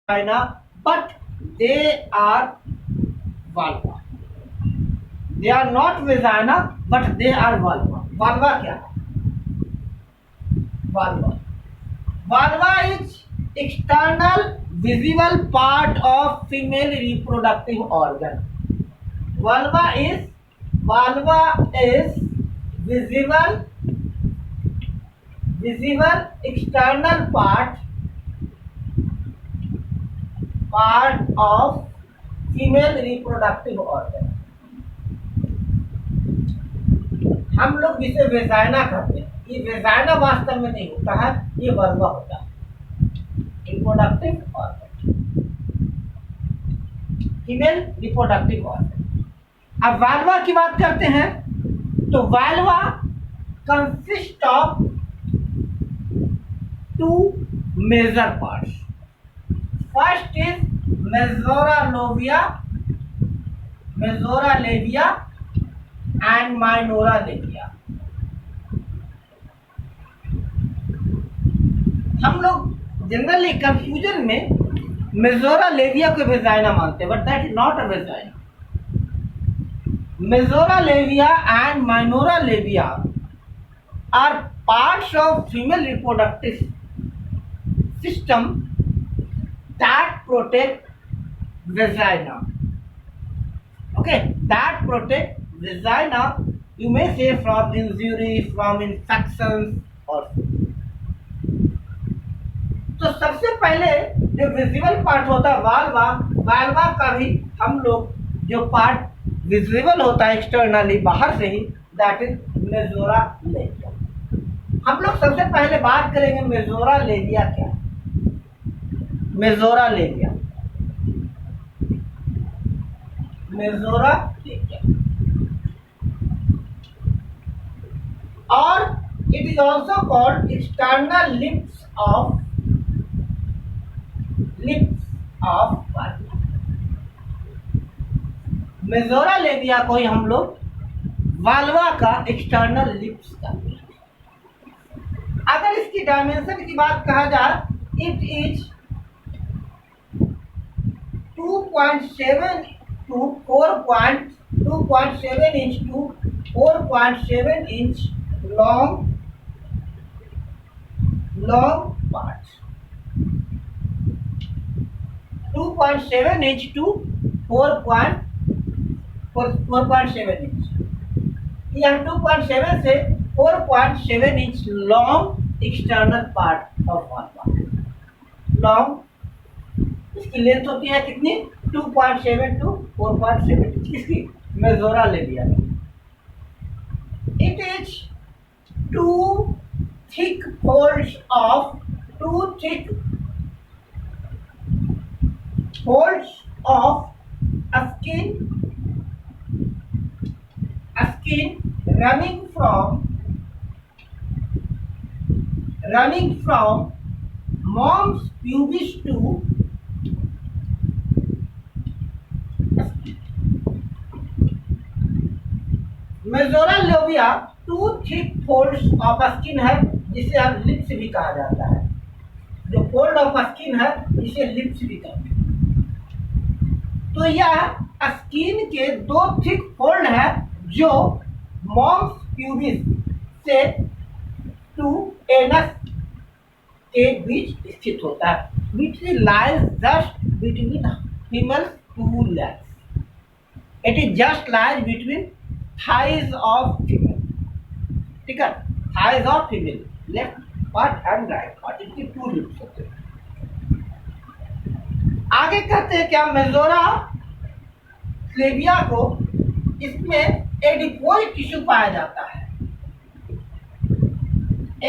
vagina, but they are vulva. They are not vagina, but they are vulva. Vulva क्या है? Vulva. Vulva is external visible part of female reproductive organ. Vulva is visible external part of female reproductive organ. हम लोग जिसे vagina कहते हैं, ये vagina वास्तव में नहीं होता है, ये वल्वा होता है, reproductive organ, female reproductive organ. अब वाल्वा की बात करते हैं तो vulva consist of two major parts. First is majora labia and minora labia. हम लोग जनरली कंफ्यूजन में मेजोरा लेविया को वेजाइना मानते हैं, but that is not a vagina. Majora labia and minora labia are parts of female reproductive system that protect vagina. Okay, that protect vagina, you may say from injury, from infections or तो सबसे पहले जो visible part होता है वाल्वा का भी हम लोग जो पार्ट विजिबल होता है एक्सटर्नली बाहर से ही, दैट इज मेजोरा लेविया। हम लोग सबसे पहले बात करेंगे मेजोरा लेविया क्या है। मेजोरा लेविया और it is also called external lips of वाल्वा। Majora labia को ही हम लोग वाल्वा का एक्सटर्नल लिप्स कहते हैं। अगर इसकी डायमेंशन की बात कहा जाए, it is 2.7 to 2.7 inch to 4.7 inch long parts. 2.7 inch to 4.7 inch. यह 2.7 से 4.7 inch long external part of vulva. long इसकी लेंथ होती है कितनी? 2.7 to 4.7 इंच। इसकी majora labia. It is two thick folds of skin running from mons pubis to majora labia two thick folds of skin है, जिसे हम lips भी कहा जाता है। जो फोल्ड ऑफ स्किन है इसे लिप्स भी कहते हैं। तो यह स्किन के दो थिक फोल्ड है जो मॉन्स प्यूबिस से टू एनस के बीच स्थित होता है। Which lies just between female two legs. It is just lies between thighs of female, ठीक है, thighs of female, left part and right part, इसकी टू लिप्स होते हैं। आगे कहते हैं क्या, मेजोरा लेविया को इसमें एडिपोज टिश्यू पाया जाता है।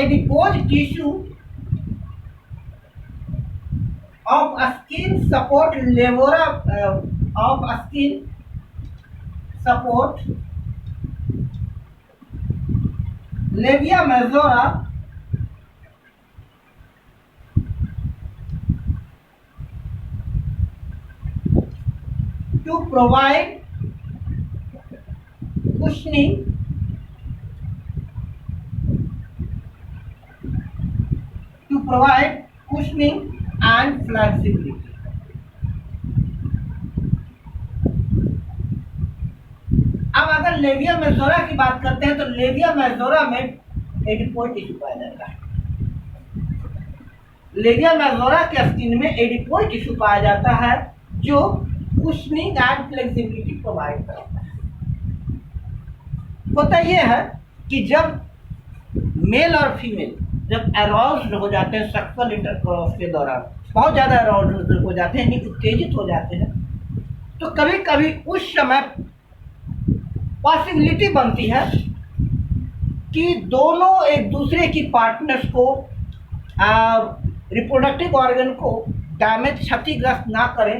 Adipose tissue of skin support labia of skin support labia majora to provide cushioning and flexibility. Labia majora की बात करते हैं तो लेविया मेजोरा में एडिपोइड टिश्यू पाया जाता है। लेविया मेजोरा के स्किन में एडिपोइड टिश्यू पाया जाता है जो कुशनिंग एंड फ्लेक्सिबिलिटी प्रोवाइड करता है। होता यह है कि जब मेल और फीमेल जब अराउज्ड हो जाते हैं सेक्सुअल इंटरकोर्स के दौरान, बहुत ज़्यादा अराउज्ड हो जाते हैं, यानी उत्तेजित हो जाते हैं, तो कभी कभी उस समय पॉसिबिलिटी बनती है कि दोनों एक दूसरे की पार्टनर्स को रिप्रोडक्टिव ऑर्गन को डैमेज क्षतिग्रस्त ना करें।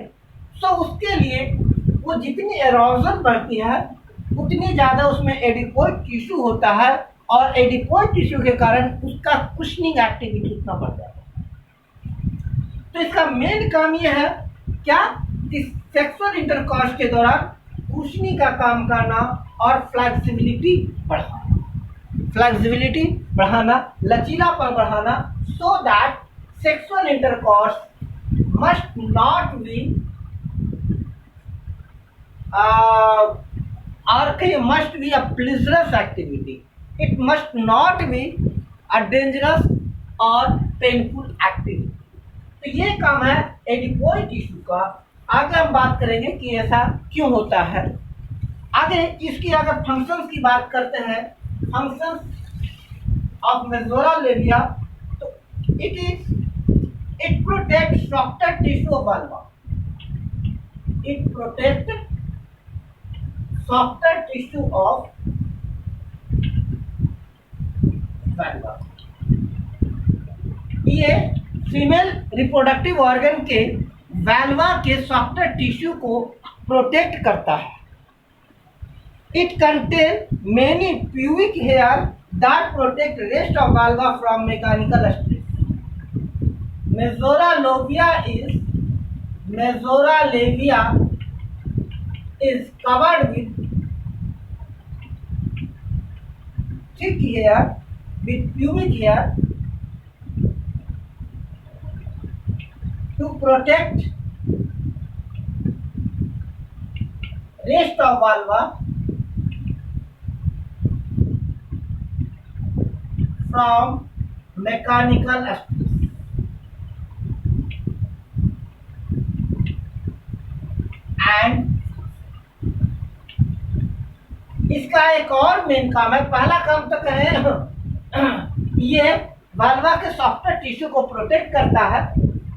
सो उसके लिए वो जितनी एरोजन बढ़ती है उतनी ज़्यादा उसमें एडिपोइड टिश्यू होता है और एडिपोइड टिश्यू के कारण उसका कुशनिंग एक्टिविटी उतना बढ़ जाता है। तो इसका मेन काम यह है क्या कि सेक्सुअल इंटरकॉर्स के दौरान कुशनिंग का काम करना और फ्लेक्सिबिलिटी बढ़ाना, लचीलापन बढ़ाना, सो that sexual intercourse must not be must be a pleasurous activity. It must not be a dangerous or painful activity. तो ये काम है एडिपोइड टिश्यू का। आगे हम बात करेंगे कि ऐसा क्यों होता है। आगे इसकी अगर फंक्शंस की बात करते हैं, फंक्शंस ऑफ मेजोरा लेविया, तो it protects softer tissue of vulva. It protects softer tissue of vulva. ये फीमेल रिप्रोडक्टिव ऑर्गन के वैल्वा के सॉफ्टर टिश्यू को प्रोटेक्ट करता है। It contain many pubic hair that protect rest of vulva from mechanical stress. Majora labia is covered with thick hair with pubic hair to protect rest of vulva from mechanical stress. And इसका एक और main काम है। पहला काम तो कहें ये वल्वा के सॉफ्टर टिश्यू को प्रोटेक्ट करता है।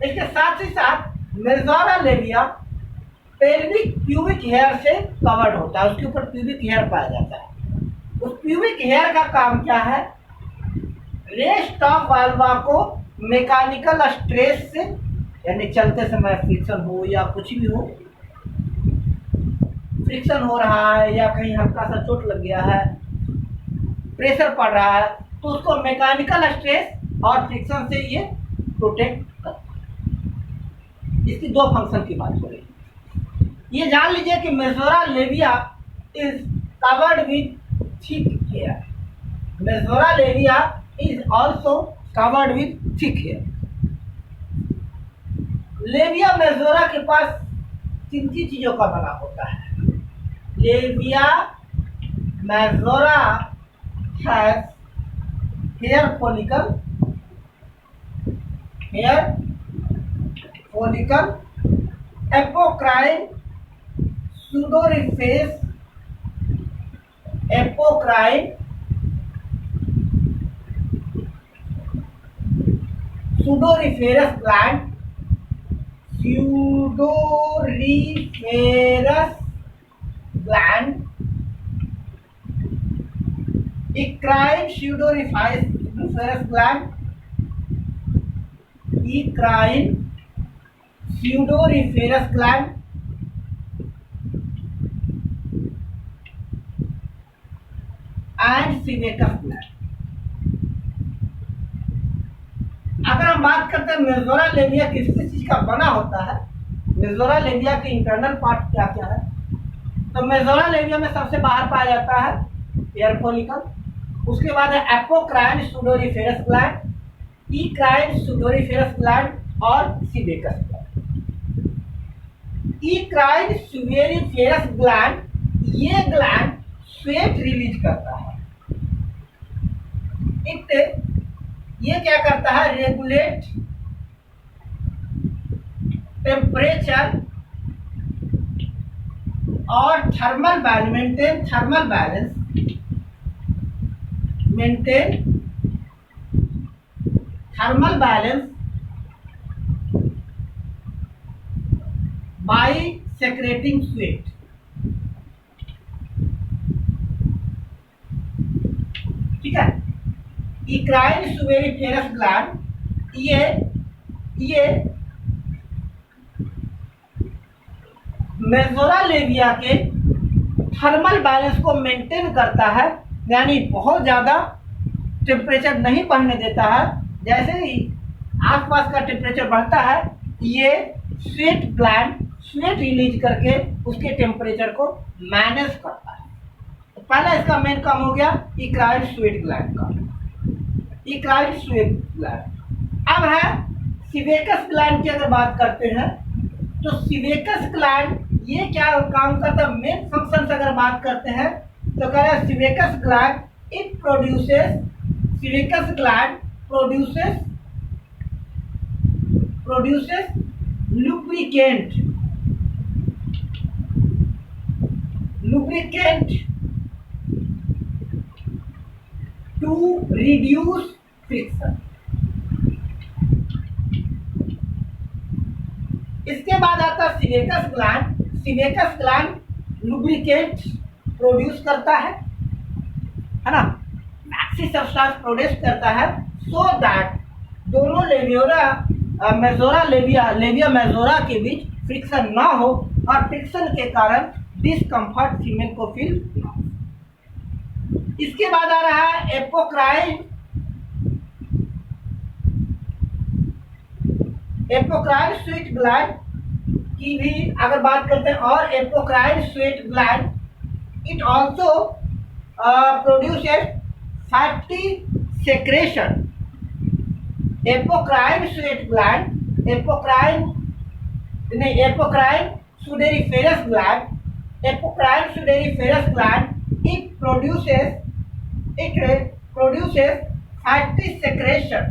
इसके साथ ही साथ majora labia pelvic pubic hair से कवर्ड होता है, उसके ऊपर प्यूबिक हेयर पाया जाता है। उस प्यूबिक हेयर का काम क्या है? रेस्ट ऑफ वल्वा को मैकेनिकल स्ट्रेस से, यानी चलते समय फ्रिक्शन हो या कुछ भी हो, फ्रिक्शन हो रहा है या कहीं हल्का सा चोट लग गया है, प्रेशर पड़ रहा है, तो उसको मैकेनिकल स्ट्रेस और फ्रिक्शन से ये प्रोटेक्ट करता है। इसकी दो फंक्शन की बात करें। ये जान लीजिए कि majora labia is covered with thick hair. Majora labia is also covered with thick hair. Labia majora के पास तीन चीजों का बना होता है। Labia majora has hair follicle, apocrine, pseudoriferous gland, eccrine pseudoriferous gland, and sebaceous gland. अगर हम बात करते हैं मेजोरा लेविया किस चीज का बना होता है, मेजोरा लेविया के इंटरनल पार्ट क्या क्या है, तो मेजोरा लेविया में सबसे बाहर पाया जाता है हेयर फॉलिकल, उसके बाद है एपोक्राइन स्यूडोरिफेरस ग्लैंड, इक्राइन स्यूडोरिफेरस ग्लैंड और सीवेकस ग्लैंड। इक्राइन स्यूडोरिफेरस ग्लैंड, ये ग्लैंड स्वेट रिलीज करता है। ये क्या करता है, रेगुलेट टेम्परेचर और thermal balance, maintain thermal balance, maintain thermal balance bye secreting sweat. ठीक है, इक्राइन सुवेरिफेरस ग्लैंड ये मेसोरेलिया के थर्मल बैलेंस को मेंटेन करता है, यानी बहुत ज़्यादा टेम्परेचर नहीं बढ़ने देता है। जैसे ही आसपास का टेम्परेचर बढ़ता है, ये स्वेट ग्लैंड स्वेट रिलीज करके उसके टेम्परेचर को मैनेज करता है। तो पहला इसका मेन काम हो गया इक्राइन स्वेट ग्लैंड का, इक्राइन स्वेट ग्लैंड। अब है सीवेकस ग्लैंड की अगर बात करते हैं तो सीवेकस ग्लैंड ये क्या काम करता है, मेन फंक्शन से अगर बात करते हैं तो कह रहे हैं sebaceous gland it produces, sebaceous gland produces lubricant to reduce friction। इसके बाद आता है sebaceous gland. Sebaceous gland lubricant produce करता है ना, मैक्सी सब्सटेंस प्रोड्यूस करता है, सो दैट दोनों लेविया मेजोरा के बीच फ्रिक्शन ना हो और फ्रिक्शन के कारण डिस्कम्फर्ट फीमेल को फील ना हो। इसके बाद आ रहा है एपोक्राइन स्वेट ग्लैंड की भी अगर बात करते हैं, और apocrine sweat gland it also produces fatty secretion. Apocrine sweat gland, apocrine sudoriferous gland, apocrine sudoriferous gland it produces fatty secretion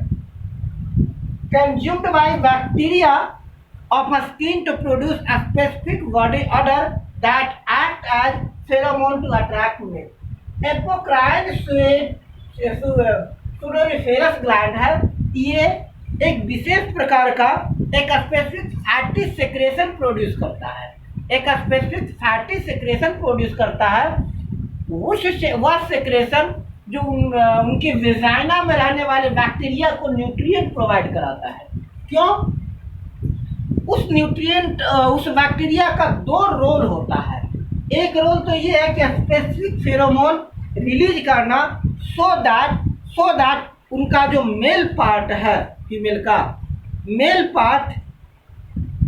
consumed by bacteria of a skin to produce a specific body odor that act as pheromone to attract male। Apocrine sudoriferous gland है, ये एक विशेष प्रकार का एक specific fatty secretion produce करता है, एक specific fatty secretion produce करता है। वह सेक्रेशन जो उनके वेजाइना में रहने वाले बैक्टीरिया को न्यूट्रिएंट प्रोवाइड कराता है। क्यों? उस बैक्टीरिया का दो रोल होता है। एक रोल तो ये है कि स्पेसिफिक फेरोमोन रिलीज करना, सो दैट उनका जो मेल पार्ट है, फीमेल का मेल पार्ट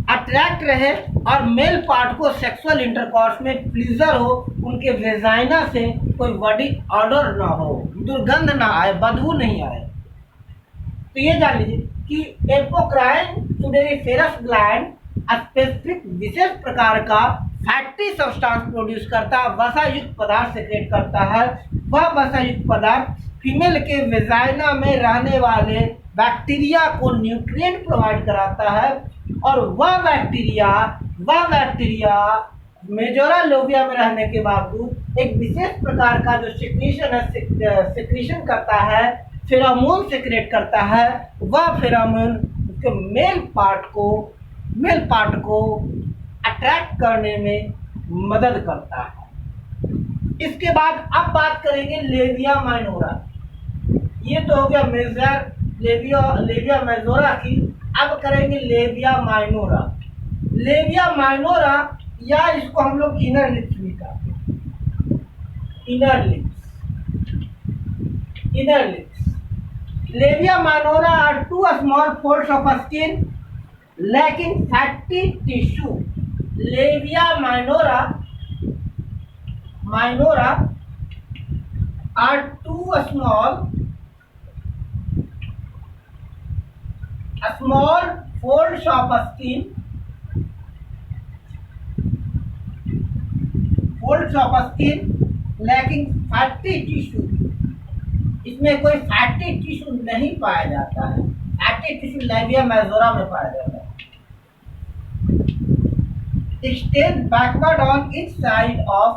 अट्रैक्ट रहे और मेल पार्ट को सेक्सुअल इंटरकॉर्स में प्लीजर हो, उनके वेजाइना से कोई बॉडी ऑर्डर ना हो, दुर्गंध ना आए, बदबू नहीं आए। तो ये जान लीजिए कि एपोक्राइन सुडेरिफेरस ग्लैंड स्पेसिफिक विशेष प्रकार का फैटी सब्सटेंस प्रोड्यूस करता है, वसा युक्त पदार्थ सेक्रेट करता है। वह वसा युक्त पदार्थ फीमेल के वेजाइना में रहने वाले बैक्टीरिया को न्यूट्रिएंट प्रोवाइड कराता है, और वह बैक्टीरिया मेजोरा लोबिया में रहने के बावजूद एक विशेष प्रकार का जो सेक्रीशन करता है, फेरोमोन सेक्रेट करता है। वह फेरोमोन उसके मेल पार्ट को अट्रैक्ट करने में मदद करता है। इसके बाद अब बात करेंगे लेविया माइनोरा। ये तो हो गया मेजर लेविया मेजोरा की। अब करेंगे लेविया माइनोरा। लेविया माइनोरा या इसको हम लोग इनर लिप्स भी कहते हैं, inner lips. Labia minora are two small folds of skin lacking fatty tissue. Labia minora are two small folds of skin lacking fatty tissue, इसमें कोई फैटी टिश्यू नहीं पाया जाता है। फैटी टिश्यू लेविया मेजोरा में पाया जाता है। Extend backward on each side of,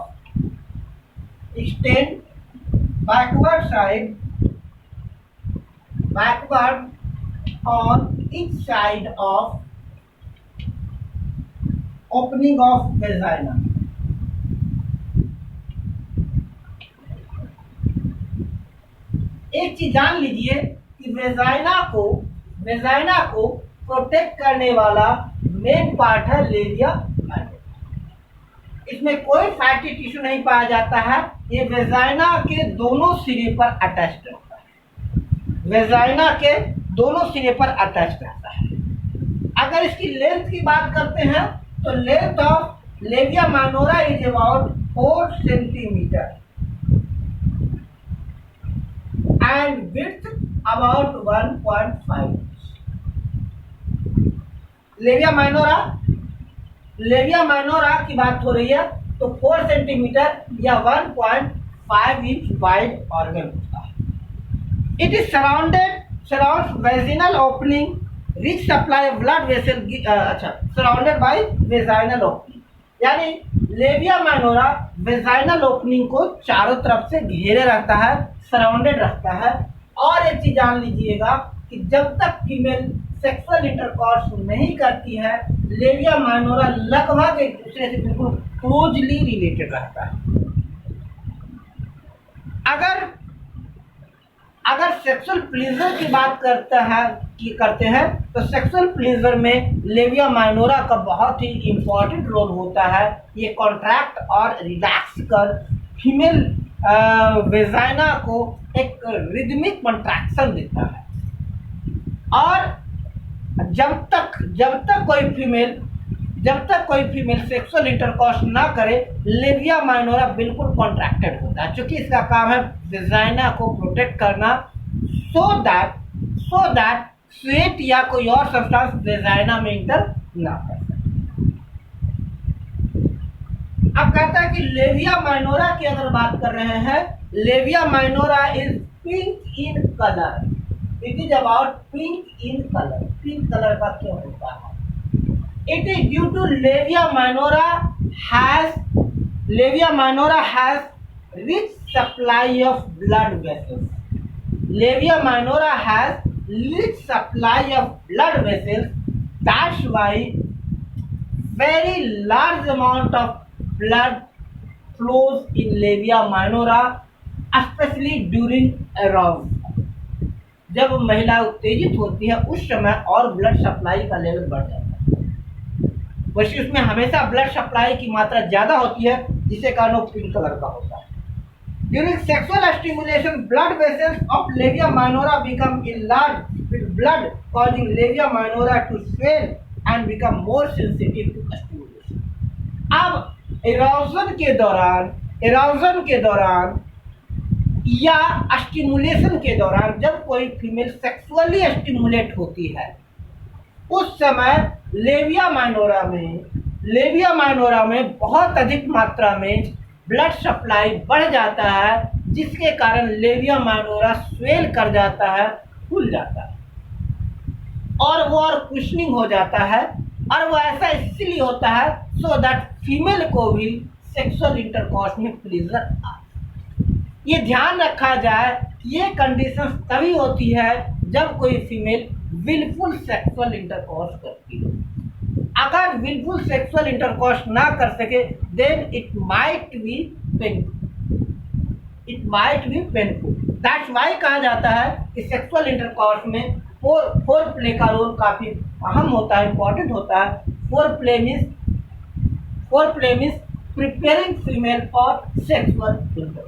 extend backward on each side of opening of vagina। एक चीज जान लीजिए कि वेजाइना को प्रोटेक्ट करने वाला मेन पार्ट है लेविया मेजोरा। इसमें कोई फैटी टिश्यू नहीं पाया जाता है। ये वेजाइना के दोनों सिरे पर अटैच्ड रहता है। वेजाइना के दोनों सिरे पर अटैच्ड रहता है। अगर इसकी लेंथ की बात करते हैं तो length of labia minora is about 4 centimetre and width about 1.5। Labia minora की बात हो रही है तो 4 सेंटीमीटर या 1.5 इंच वाइड ऑर्गन होता है। It is surrounds vaginal opening, rich supply of blood vessel, surrounded by vaginal opening, यानी लेविया माइनोरा वेजाइनल ओपनिंग को चारों तरफ से घेरे रहता है, सराउंडेड रखता है। और एक चीज जान लीजिएगा कि जब तक फीमेल सेक्सुअल इंटरकॉर्स नहीं करती है, लेविया माइनोरा लगभग एक दूसरे से बिल्कुल क्लोजली रिलेटेड रहता है। अगर सेक्सुअल प्लेजर की बात करते हैं तो सेक्सुअल प्लेजर में लेविया माइनोरा का बहुत ही इम्पोर्टेंट रोल होता है। ये कॉन्ट्रैक्ट और रिलैक्स कर फीमेल वेजाइना को एक रिदमिक कॉन्ट्रैक्शन देता है। और जब तक कोई फीमेल सेक्सुअल इंटरकॉर्स ना करे, लेविया माइनोरा बिल्कुल कॉन्ट्रैक्टेड होता है, क्योंकि इसका काम है वेजाइना को प्रोटेक्ट करना, सो दैट स्वेट या कोई और सब्सटेंस वेजाइना में इंटर ना कर सके। अब कहता है कि लेविया माइनोरा की अगर बात कर रहे हैं, labia minora is pink in colour. It is about pink in colour. Pink colour का क्यों होता है? It is due to Levia minora has rich supply of blood vessels. Levia minora has rich supply of blood vessels. That's why very large amount of blood flows in Levia minora, especially during arousal। जब महिला उत्तेजित होती है उस समय और blood supply का level बढ़ जाता है। वैसे उसमें हमेशा ब्लड सप्लाई की मात्रा ज्यादा होती है, जिससे कारण वो पिंक कलर का होता है। During sexual stimulation blood vessels of labia minora become enlarged with blood, causing labia minora to swell and become more sensitive to stimulation। अब एरोजन के दौरान या स्टिमुलेशन के दौरान जब कोई फीमेल सेक्सुअली स्टिमुलेट होती है, उस समय लेविया माइनोरा में बहुत अधिक मात्रा में ब्लड सप्लाई बढ़ जाता है, जिसके कारण लेविया माइनोरा स्वेल कर जाता है, फूल जाता है और वो और क्वेश्चनिंग हो जाता है। और वो ऐसा इसलिए होता है सो दैट फीमेल को भी सेक्सुअल इंटरकॉर्स में प्लेजर आता है। ये ध्यान रखा जाए कि ये कंडीशंस तभी होती है जब कोई फीमेल विलफुल सेक्सुअल इंटरकॉर्स करती है। अगर विलफुल सेक्सुअल इंटरकॉर्स ना कर सके, then it might be painful. That's why कहा जाता है कि सेक्सुअल इंटरकॉर्स में फोर प्ले का रोल काफी अहम होता है, इंपॉर्टेंट होता है। Foreplay means preparing female for sexual intercourse.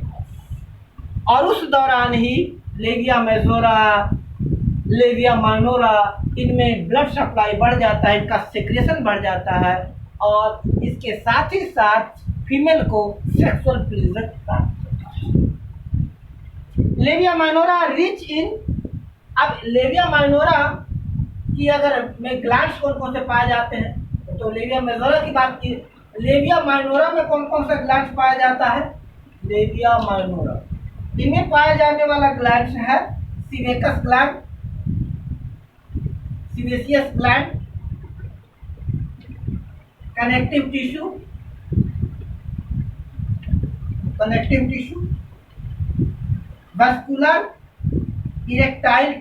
और उस दौरान ही लेविया माइनोरा इनमें ब्लड सप्लाई बढ़ जाता है, इनका सेक्रेशन बढ़ जाता है और इसके साथ ही साथ फीमेल को सेक्सुअल प्लेजर प्राप्त होता है। लेविया माइनोरा रिच इन, अब लेविया माइनोरा की अगर में ग्लैंड्स कौन से पाए जाते हैं, तो लेविया मेजोरा की बात की, लेविया माइनोरा में कौन सा ग्लैंड्स पाया जाता है? Labia minora. इनमें पाया जाने वाला ग्लैंड है सीवेकस ग्लैंड, सीवेसियस gland, connective tissue, vascular erectile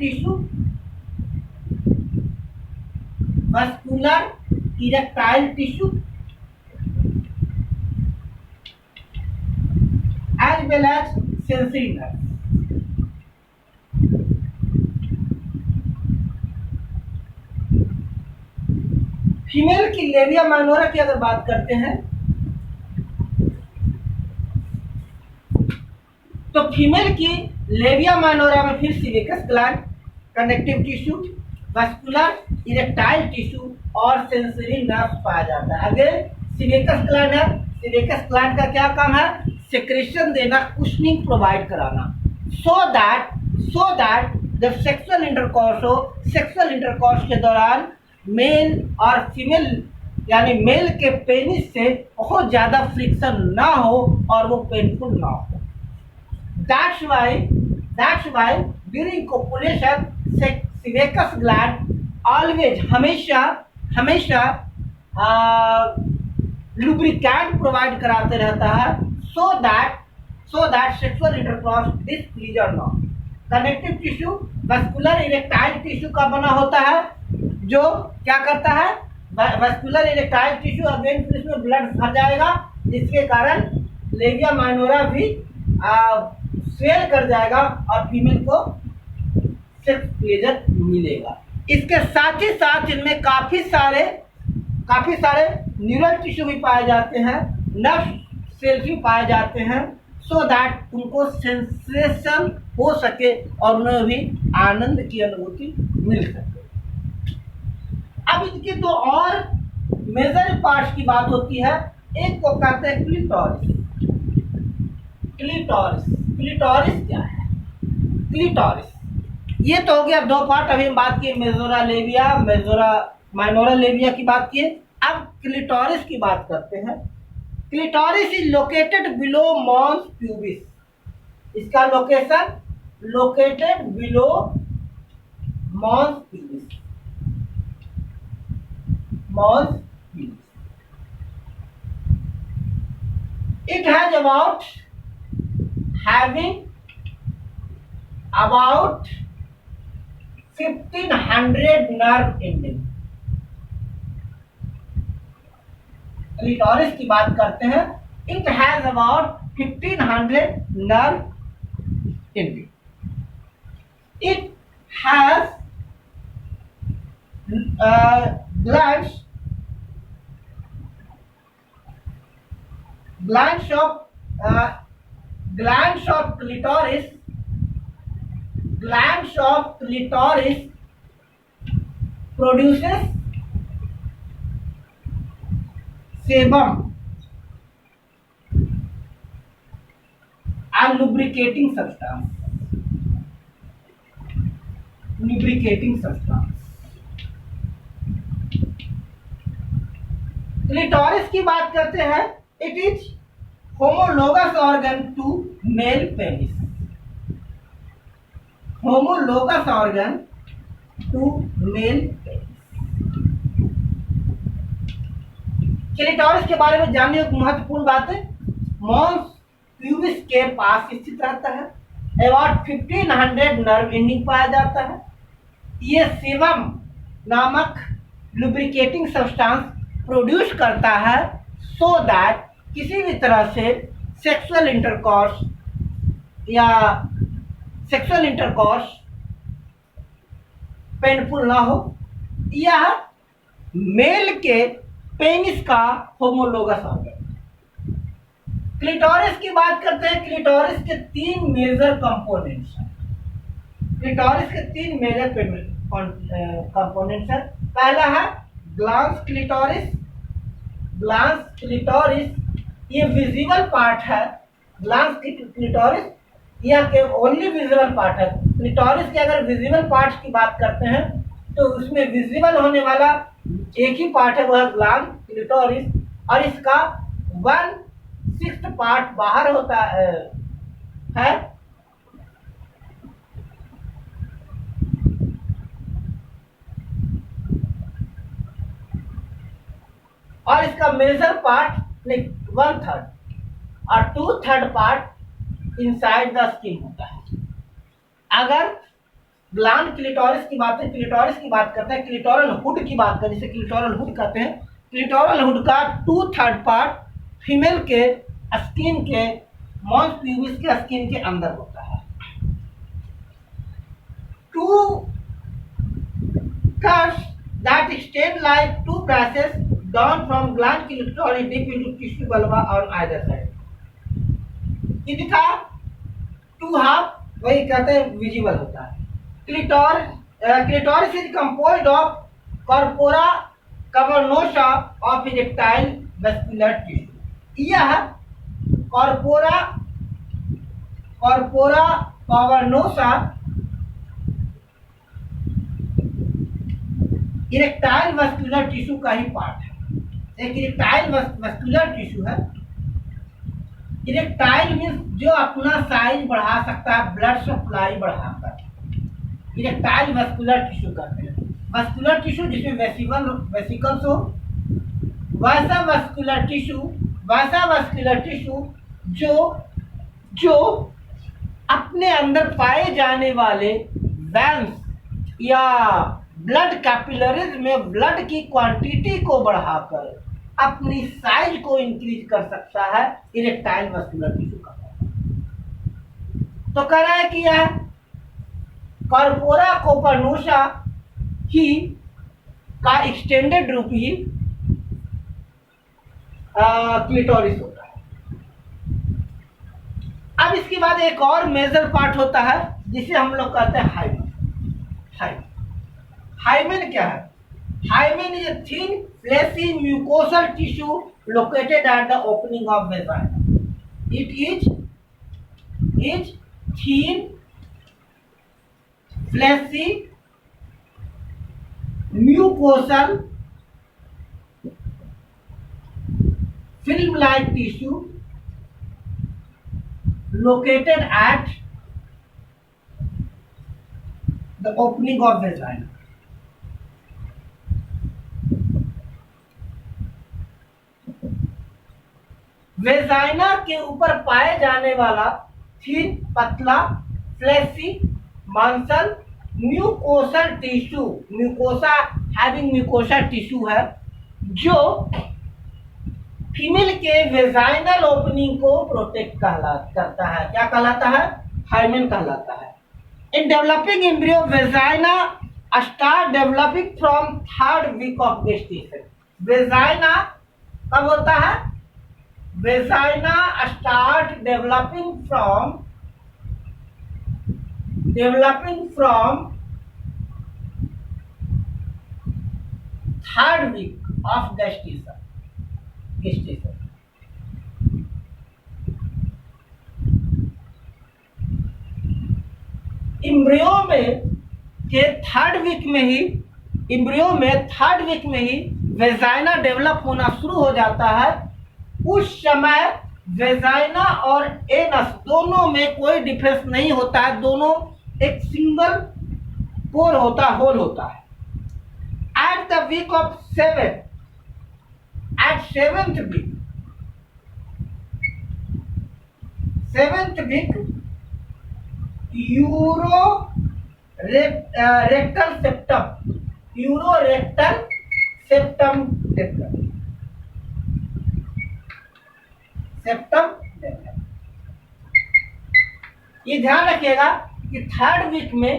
tissue, as well as sensory nerve। Female की लेविया माइनोरा की अगर बात करते हैं तो फीमेल की लेविया माइनोरा में फिर sebaceous gland, connective tissue, vascular erectile tissue और सेंसरी नर्व पाया जाता है। अगर सीवेकस ग्लैंड है, सीवेकस ग्लैंड का क्या काम है? सेक्रेशन देना, कुशनिंग प्रोवाइड कराना, सो दैट जब सेक्सुअल इंटरकॉर्स हो, सेक्सुअल इंटरकॉर्स के दौरान मेल और फीमेल यानी मेल के पेनिस से बहुत ज्यादा फ्रिक्शन ना हो और वो पेनफुल ना हो। That's why during copulation sebaceous gland always हमेशा लुब्रिकेंट प्रोवाइड कराते रहता है, so that sexual intercourse displeasure ना। Connective tissue vascular erectile tissue का बना होता है, जो क्या करता है? वस्कुलर इरेक्टाइल टिश्यू अगेन फिर इसमें ब्लड भर जाएगा, जिसके कारण लेविया माइनोरा भी स्वेल कर जाएगा और फीमेल को सेक्स प्लेजर मिलेगा। इसके साथ ही साथ इनमें काफी सारे न्यूरल टिश्यू भी पाए जाते हैं, नर्व सेल्स भी पाए जाते हैं, सो दैट उनको सेंसेशन हो सके और उन्हें भी आनंद की अनुभूति मिल सके। अब इनके दो और मेजर पार्ट्स की बात होती है। एक को कहते हैं क्लिटोरिस। क्लिटोरिस क्या है? क्लिटोरिस ये तो हो गया दो पार्ट। अभी हम बात किए मेजोरा लेविया, माइनोरा लेविया की बात किए। अब क्लिटोरिस की बात करते हैं। Clitoris is located below mons pubis. इसका location located below mons pubis. It has about 1500 nerve endings। Clitoris की बात करते हैं, it has about 1500 nerve endings। It has glands of clitoris produces sebum and lubricating substance। Clitoris की बात करते हैं, it is homologous organ to male penis. Homologous organ to male penis. Clitoris के बारे में जानने की महत्वपूर्ण बात है, मॉन्स प्यूबिस के पास स्थित रहता है। अबाउट 1500 नर्व एंडिंग पाया जाता है। ये सेबम नामक लुब्रिकेटिंग सब्सटेंस प्रोड्यूस करता है, सो दैट किसी भी तरह से सेक्सुअल इंटरकॉर्स पेनफुल ना हो। यह मेल के पेनिस का होमोलोगस ऑर्गन। क्लिटोरिस की बात करते हैं। क्लिटोरिस के तीन मेजर कंपोनेंट्स हैं। पहला है ग्लांस क्लिटोरिस। ये विजिबल पार्ट है। ग्लांस क्लिटोरिस यह के ओनली विजिबल पार्ट है। क्लिटोरिस के अगर विजिबल पार्ट की बात करते हैं तो उसमें विजिबल होने वाला एक ही पार्ट है, वह ग्लांस क्लिटोरिस, और इसका 1 सिक्स्थ पार्ट बाहर होता है और इसका मेजर पार्ट 1/3 और 2/3 पार्ट इनसाइड द स्किन होता है। अगर ग्लैंड क्लिटोरिस की बात है, क्लिटोरिस की बात करते हैं, क्लिटोरल हुड की बात करें, जिसे क्लिटोरल हुड कहते हैं, क्लिटोरल हुड का 2/3 पार्ट फीमेल के स्किन के मॉन्स प्यूबिस के स्किन के अंदर होता है। 2/3 that extend like 2 branches down from gland clitoris deep into tissue vulva on either side। इनका 2/2 वही कहते हैं विजिबल होता है। Clitoris is composed of corpora cavernosa of erectile vascular tissue. यह corpora cavernosa erectile vascular tissue का ही part है। एक इरेक्टाइल वेस्कुलर टिश्यू है। इरेक्टाइल मीन्स जो अपना साइज बढ़ा सकता है, ब्लड सप्लाई बढ़ाकर इरेक्टाइल वेस्कुलर टिश्यू कहते हैं। वेस्कुलर टिश्यू जिसमें वेसिकल्स हो, वैसा वेस्कुलर टिश्यू जो अपने अंदर पाए जाने वाले वेंस या ब्लड कैपिलरीज में ब्लड की क्वांटिटी को बढ़ाकर अपनी साइज को इंक्रीज कर सकता है, इरेक्टाइल वेस्कुलर टिश्यू का। तो कह रहा है कि यह कॉर्पोरा कवर्नोसा ही का एक्सटेंडेड रूप ही क्लिटोरिस होता है। अब इसके बाद एक और मेजर पार्ट होता है जिसे हम लोग कहते हैं हाइमेन। हाइमेन क्या है? Hymen is a thin fleshy mucosal tissue located at the opening of vagina. It is thin fleshy mucosal film-like tissue located at the opening of vagina. Vagina के ऊपर पाए जाने वाला थिन, पतला, फ्लैसी, मांसल, mucosal tissue, mucosa having mucosa tissue है जो female के वेजाइनल ओपनिंग को प्रोटेक्ट करता है। क्या कहलाता है? हाइमेन कहलाता है। In developing embryo vagina start developing from 3rd week of gestation. Vagina कब होता है? Vagina start developing from 3rd week of gestation। Embryo में के 3rd वीक में ही वेजाइना डेवलप होना शुरू हो जाता है। उस समय वेजाइना और एनस दोनों में कोई डिफरेंस नहीं होता है, दोनों एक सिंगल होल होता है। At the week of 7 at 7th week urorectal septum ये ध्यान रखिएगा कि 3rd वीक में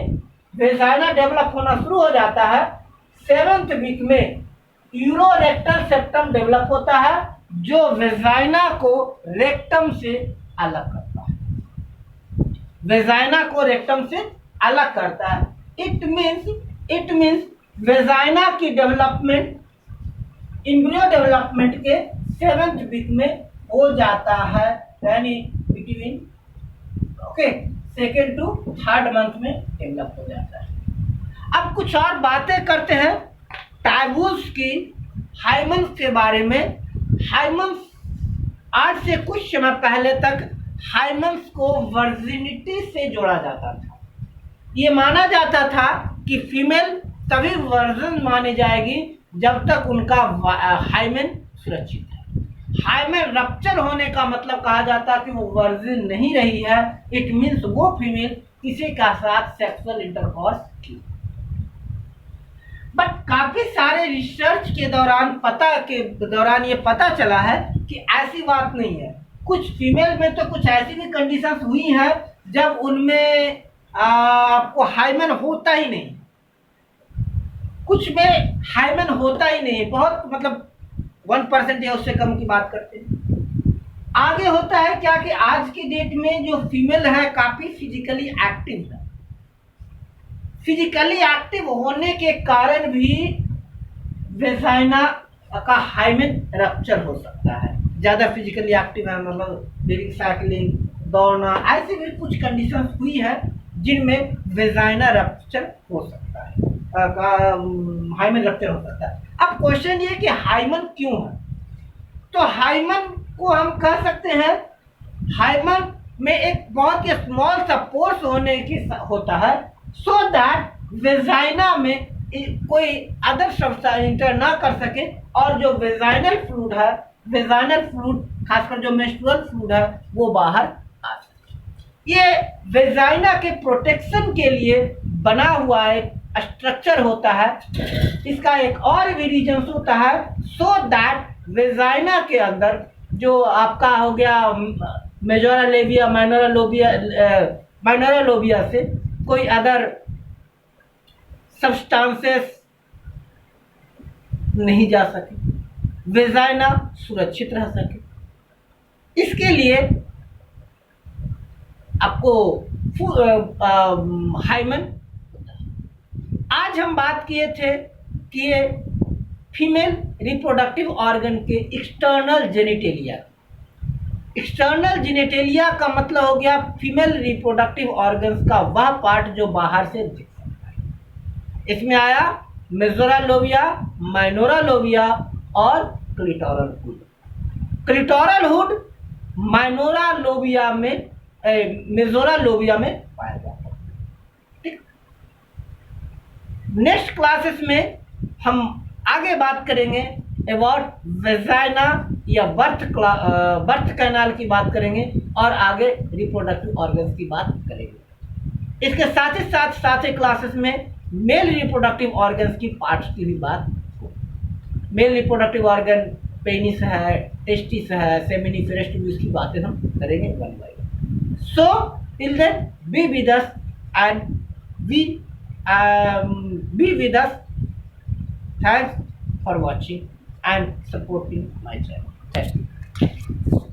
वेजाइना डेवलप होना शुरू हो जाता है। 7th वीक में यूरोरेक्टल सेप्टम डेवलप होता है जो वेजाइना को रेक्टम से अलग करता है। वेजाइना को रेक्टम से अलग करता है। इट मीन्स वेजाइना की डेवलपमेंट एम्ब्रियो डेवलपमेंट के 7th वीक में हो जाता है, यानी between 2nd to 3rd month में डेवलप हो जाता है। अब कुछ और बातें करते हैं टाइबूल्स की, हाइमेन्स के बारे में। हाइमेन्स आज से कुछ समय पहले तक हाइमेन्स को वर्जिनिटी से जोड़ा जाता था। ये माना जाता था कि फीमेल तभी वर्जिन मानी जाएगी जब तक उनका हाइमेन सुरक्षित है। हाइमेन रप्चर होने का मतलब कहा जाता है कि वो वर्जिन नहीं रही है, इट मीन्स वो फीमेल किसी का साथ सेक्सुअल इंटरकॉर्स की। बट काफी सारे रिसर्च के दौरान ये पता चला है कि ऐसी बात नहीं है। कुछ फीमेल में तो कुछ ऐसी भी कंडीशंस हुई हैं जब उनमें आपको हाइमेन होता ही नहीं, कुछ में हाइमेन होता ही नहीं, बहुत मतलब 1% या उससे कम की बात करते हैं। आगे होता है क्या कि आज की डेट में जो फीमेल है काफी फिजिकली एक्टिव है। फिजिकली एक्टिव होने के कारण भी वेजाइना का हाइमेन रप्चर हो सकता है। ज्यादा फिजिकली एक्टिव है, मतलब साइकिलिंग, दौड़ना, ऐसी भी कुछ कंडीशन हुई है जिनमें वेजाइना रप्चर हो सकता है, हाइमेन रप्चर हो सकता है। अब क्वेश्चन ये कि हाइमन क्यों है? तो हाइमन को हम कह सकते हैं, हाइमन में एक बहुत ही स्मॉल सा पोर्स होता है, सो दैट वेजाइना में कोई अदर सब्सटेंस इंटर ना कर सके और जो वेजाइनल फ्लूइड है, वेजाइनल फ्लूइड खासकर जो मेंस्ट्रुअल फ्लूइड है वो बाहर आ सके। ये वेजाइना के प्रोटेक्शन के लिए बना हुआ एक स्ट्रक्चर होता है। इसका एक और भी रीजन होता है, सो दैट वेजाइना के अंदर जो आपका हो गया मेजोरा लेबिया, माइनोरा लोबिया से कोई अदर सब्सटेंसेस नहीं जा सके, वेजाइना सुरक्षित रह सके। इसके लिए आपको हाइमन। आज हम बात किए थे कि ये फीमेल रिप्रोडक्टिव ऑर्गन के एक्सटर्नल जेनिटेलिया। एक्सटर्नल जेनिटेलिया का मतलब हो गया फीमेल रिप्रोडक्टिव ऑर्गन्स का वह पार्ट जो बाहर से दिख सकता है। इसमें आया मेजोरा लोबिया, माइनोरा लोबिया और clitoral hood. Clitoral hood minora लोबिया में, मेजोरा लोबिया में पाया जाता है। ठीक, नेक्स्ट क्लासेस में हम आगे बात करेंगे अबाउट वेजाइना या बर्थ कैनाल की बात करेंगे और आगे रिप्रोडक्टिव ऑर्गन्स की बात करेंगे। इसके साथ ही क्लासेस में मेल रिप्रोडक्टिव ऑर्गन्स की पार्ट्स की भी बात। मेल रिप्रोडक्टिव ऑर्गन पेनिस है, टेस्टिस है, सेमिनिफेरस ट्यूब्स की बातें हम करेंगे one by one. So till then be with us and be with us. Thanks for watching and supporting my channel. Thank you.